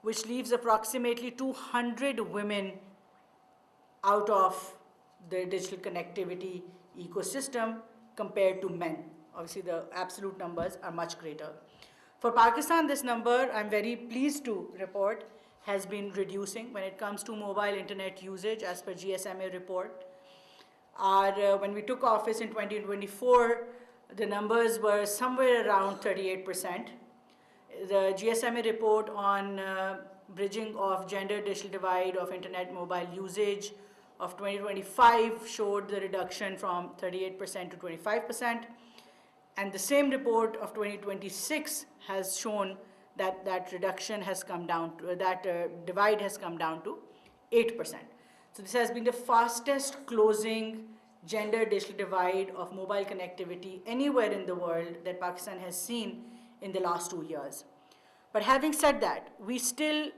which leaves approximately 200 women out of the digital connectivity ecosystem compared to men. Obviously, the absolute numbers are much greater. For Pakistan, this number, I'm very pleased to report, has been reducing when it comes to mobile internet usage as per GSMA report. When we took office in 2024, the numbers were somewhere around 38%. The GSMA report on bridging of gender digital divide of internet mobile usage of 2025 showed the reduction from 38% to 25%. And the same report of 2026 has shown that that reduction has come down to, divide has come down to 8%. So this has been the fastest closing gender digital divide of mobile connectivity anywhere in the world that Pakistan has seen in the last 2 years. But having said that, we still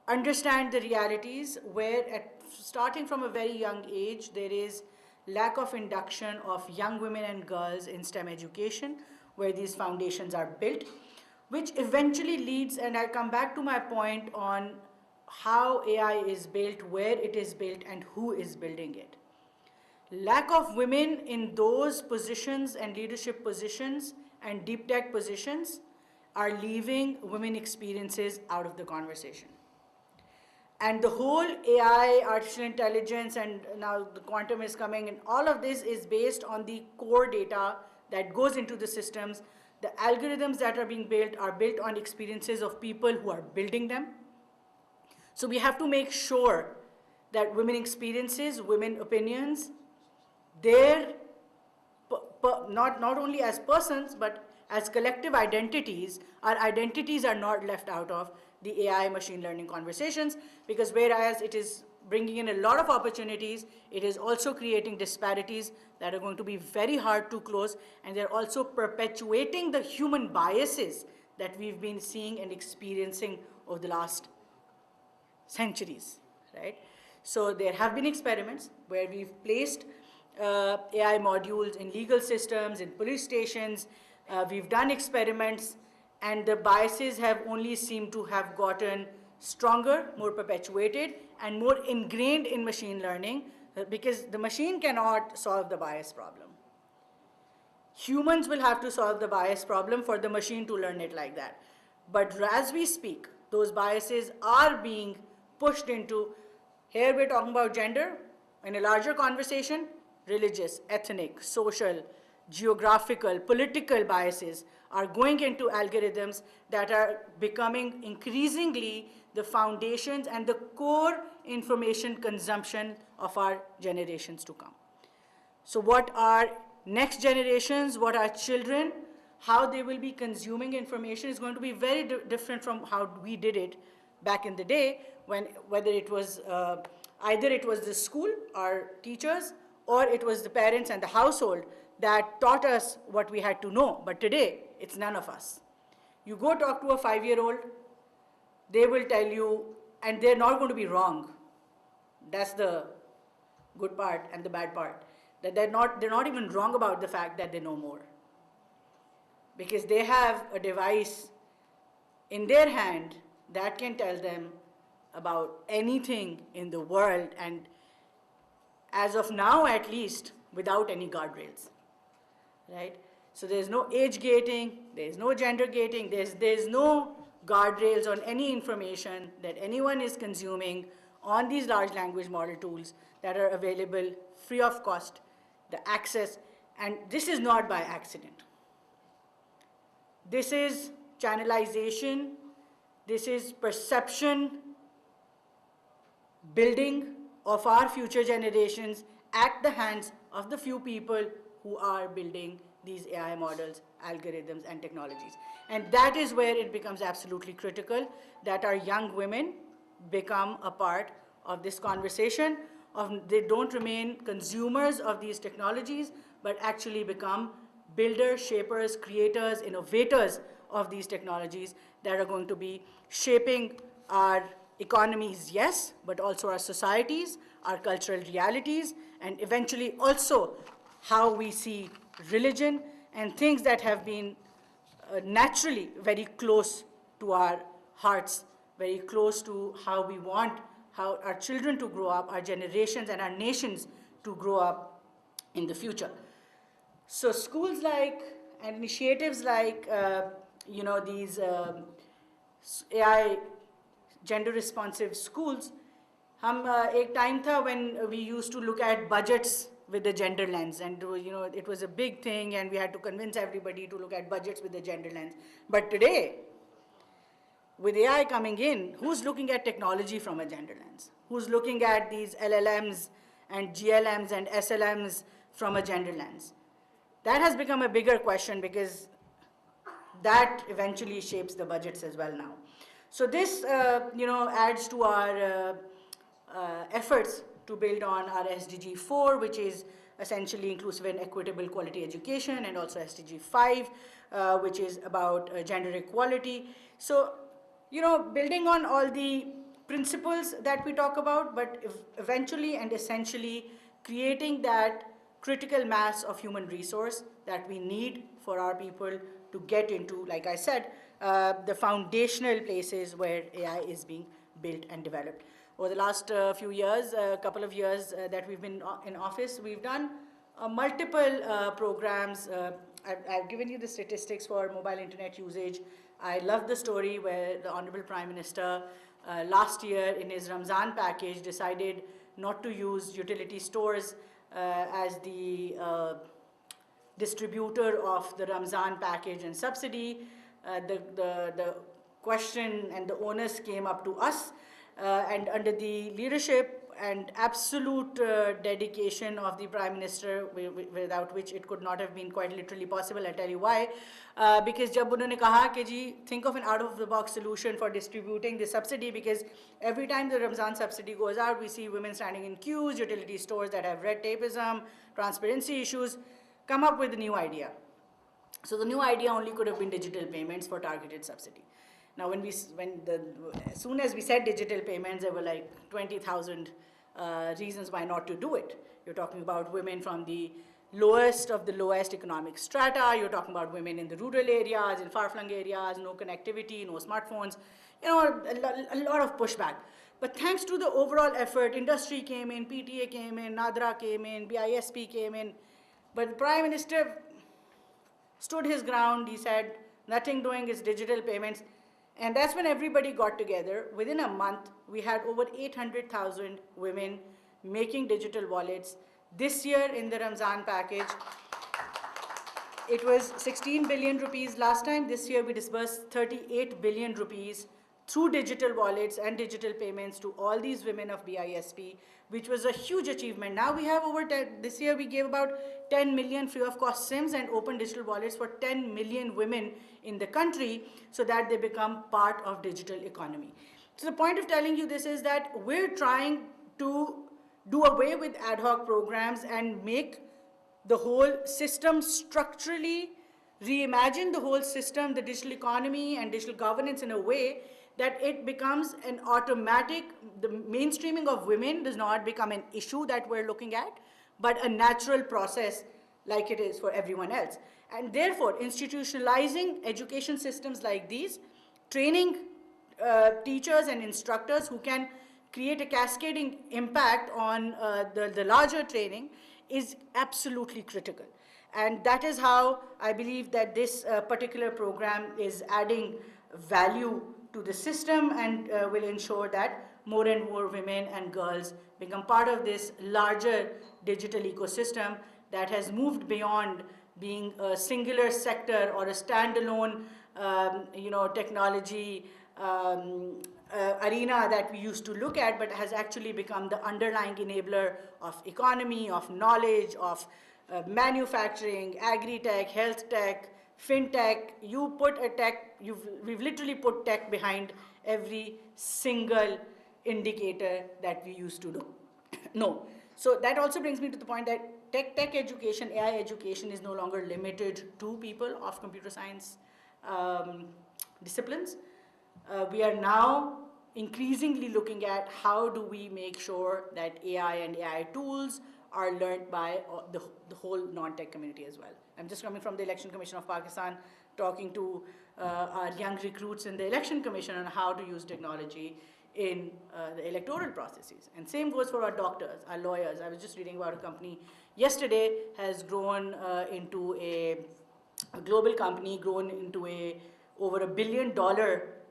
understand the realities where starting from a very young age, there is lack of induction of young women and girls in STEM education, where these foundations are built, which eventually leads, and I'll come back to my point on how AI is built, where it is built, and who is building it. Lack of women in those positions and leadership positions and deep tech positions are leaving women experiences out of the conversation. And the whole AI, artificial intelligence, and now the quantum is coming, and all of this is based on the core data that goes into the systems. The algorithms that are being built are built on experiences of people who are building them. So we have to make sure that women experiences, women opinions, their, not only as persons, but as collective identities, our identities are not left out of the AI machine learning conversations, because whereas it is bringing in a lot of opportunities, it is also creating disparities that are going to be very hard to close, and they're also perpetuating the human biases that we've been seeing and experiencing over the last centuries, right? So there have been experiments where we've placed AI modules in legal systems, in police stations. We've done experiments, and the biases have only seemed to have gotten stronger, more perpetuated, and more ingrained in machine learning, because the machine cannot solve the bias problem. Humans will have to solve the bias problem for the machine to learn it like that. But as we speak, those biases are being pushed into, here we're talking about gender, in a larger conversation, religious, ethnic, social, geographical, political biases are going into algorithms that are becoming increasingly the foundations and the core information consumption of our generations to come. So what our next generations, what our children, how they will be consuming information is going to be very different from how we did it back in the day, when whether it was either it was the school, our teachers, or it was the parents and the household that taught us what we had to know. But today, it's none of us. You go talk to a 5-year-old, they will tell you, and they're not going to be wrong. That's the good part and the bad part. That they're not even wrong about the fact that they know more. Because they have a device in their hand that can tell them about anything in the world, and as of now at least, without any guardrails, right? So there's no age gating, there's no gender gating, there's no guardrails on any information that anyone is consuming on these large language model tools that are available free of cost, the access, and this is not by accident. This is channelization, this is perception building of our future generations at the hands of the few people who are building these AI models, algorithms, and technologies. And that is where it becomes absolutely critical that our young women become a part of this conversation. They don't remain consumers of these technologies, but actually become builders, shapers, creators, innovators of these technologies that are going to be shaping our economies, yes, but also our societies, our cultural realities, and eventually also how we see religion and things that have been naturally very close to our hearts very close to how we want how our children to grow up, our generations and our nations to grow up in the future. So schools like, and initiatives like, these AI gender responsive schools, एक time था when we used to look at budgets with the gender lens, and it was a big thing, and we had to convince everybody to look at budgets with the gender lens. But today, with AI coming in, who's looking at technology from a gender lens? Who's looking at these LLMs and GLMs and SLMs from a gender lens? That has become a bigger question, because that eventually shapes the budgets as well now. So this, adds to our efforts to build on our SDG 4, which is essentially inclusive and equitable quality education, and also SDG 5, which is about gender equality. So, building on all the principles that we talk about, but eventually and essentially creating that critical mass of human resource that we need for our people to get into, like I said, the foundational places where AI is being built and developed. Over the last few years, a couple of years that we've been in office, we've done multiple programs. I've given you the statistics for mobile internet usage. I love the story where the Honorable Prime Minister last year in his Ramzan package decided not to use utility stores as the distributor of the Ramzan package and subsidy. The question and the onus came up to us, and under the leadership and absolute dedication of the Prime Minister, without which it could not have been quite literally possible. I'll tell you why. Because जब उन्होंने कहा कि जी, think of an out-of-the-box solution for distributing the subsidy, because every time the Ramzan subsidy goes out, we see women standing in queues, utility stores that have red tapeism, transparency issues. Come up with a new idea. So the new idea only could have been digital payments for targeted subsidy. Now, as soon as we said digital payments, there were like 20,000 reasons why not to do it. You're talking about women from the lowest of the lowest economic strata. You're talking about women in the rural areas, in far-flung areas, no connectivity, no smartphones. A lot of pushback. But thanks to the overall effort, industry came in, PTA came in, NADRA came in, BISP came in. But the Prime Minister stood his ground. He said, nothing doing is digital payments. And that's when everybody got together. Within a month, we had over 800,000 women making digital wallets. This year in the Ramzan package, it was 16 billion rupees last time. This year we disbursed 38 billion rupees through digital wallets and digital payments to all these women of BISP, which was a huge achievement. Now we have this year we gave about 10 million free of cost SIMs and open digital wallets for 10 million women in the country, so that they become part of digital economy. So the point of telling you this is that we're trying to do away with ad hoc programs and make the whole system structurally, reimagine the whole system, the digital economy and digital governance in a way that it becomes an automatic, the mainstreaming of women does not become an issue that we're looking at, but a natural process like it is for everyone else. And therefore, institutionalizing education systems like these, training teachers and instructors who can create a cascading impact on the larger training is absolutely critical. And that is how I believe that this particular program is adding value to the system and will ensure that more and more women and girls become part of this larger digital ecosystem that has moved beyond being a singular sector or a standalone, technology arena that we used to look at, but has actually become the underlying enabler of economy, of knowledge, of manufacturing, agri-tech, health tech, fintech. You put a tech, we've literally put tech behind every single indicator that we used to do. No. So that also brings me to the point that tech education, AI education is no longer limited to people of computer science disciplines. We are now increasingly looking at how do we make sure that AI and AI tools are learned by the whole non-tech community as well. I'm just coming from the Election Commission of Pakistan, talking to our young recruits in the election commission on how to use technology in the electoral processes. And same goes for our doctors, our lawyers. I was just reading about a company yesterday has grown into a global company, grown into over $1 billion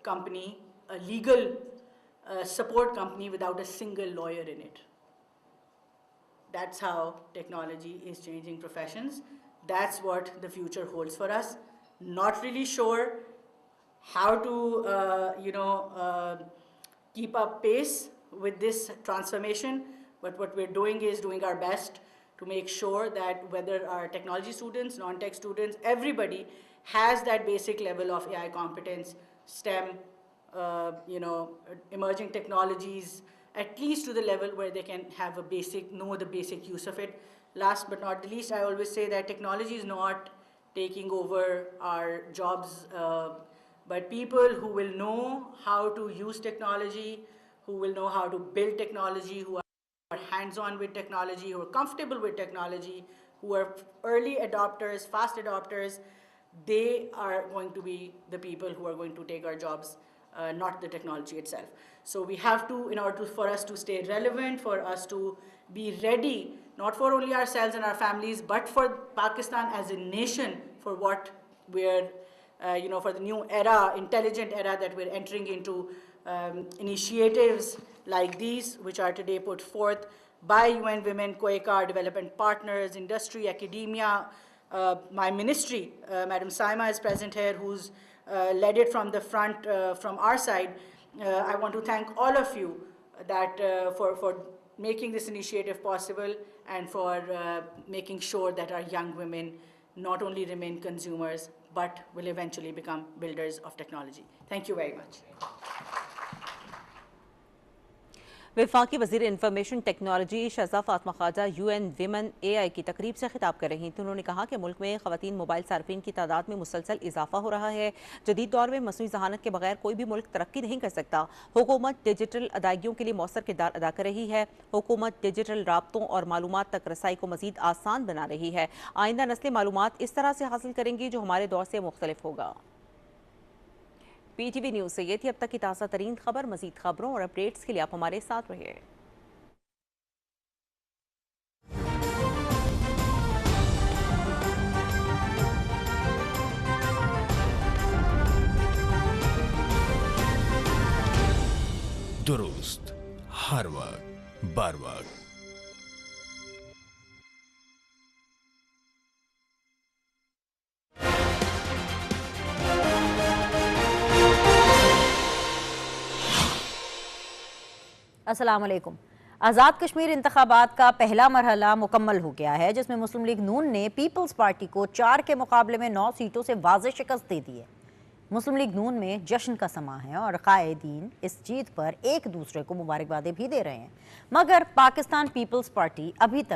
company, a legal support company without a single lawyer in it. That's how technology is changing professions. That's what the future holds for us. Not really sure how to, keep up pace with this transformation, but what we're doing is doing our best to make sure that whether our technology students, non-tech students, everybody has that basic level of AI competence, STEM, emerging technologies, at least to the level where they can have know the basic use of it. Last but not the least, I always say that technology is not taking over our jobs, but people who will know how to use technology, who will know how to build technology, who are hands-on with technology, who are comfortable with technology, who are early adopters, fast adopters, they are going to be the people who are going to take our jobs, not the technology itself. So we have to, in order for us to stay relevant, for us to be ready, not for only ourselves and our families, but for Pakistan as a nation, for what we're, for the new era, intelligent era that we're entering into, initiatives like these, which are today put forth by UN Women, 𝗟𝗃𝗲, development partners, industry, academia. My ministry, Madam Saima is present here, who's led it from the front, from our side. I want to thank all of you that for making this initiative possible and for making sure that our young women not only remain consumers, but will eventually become builders of technology. Thank you very much. वफाकी वज़ीर information technology Shaza Fatima Khawaja UN women AI की तकरीब से खिताब कर रही थी। उन्होंने कहा कि मुल्क में ख़वातीन मोबाइल सार्फिन की तादाद में मुसलसल इजाफा हो रहा है। जदीद दौर में मसनूई ज़हानत के बगैर कोई भी मुल्क तरक्की नहीं कर सकता। हुकूमत डिजिटल अदायगियों के लिए मौसर किरदार अदा कर रही है। हुकूमत डिजिटल राब्तों और मालूमात तक रसाई को मज़ीद आसान बना रही है। आइंदा नस्लें मालूमात इस तरह से हासिल करेंगी जो हमारे दौर से मुख्तलिफ होगा। PTV न्यूज़ से ये थी अब तक की ताज़ा तरीन खबर। मज़ीद खबरों और अपडेट्स के लिए आप हमारे साथ रहिए। दुरुस्त हर वक्त बर वक्त। अस्सलाम वालेकुम। आज़ाद कश्मीर इंतखाबात का पहला मरहला मुकम्मल हो गया है, जिसमें मुस्लिम लीग नून ने पीपल्स पार्टी को 4 के मुकाबले में 9 सीटों से वाज़ेह शिकस्त दे दी है। मुस्लिम लीग नून में जश्न का समा है और कायदीन इस जीत पर एक दूसरे को मुबारकबादें भी दे रहे हैं, मगर पाकिस्तान पीपल्स पार्टी अभी तक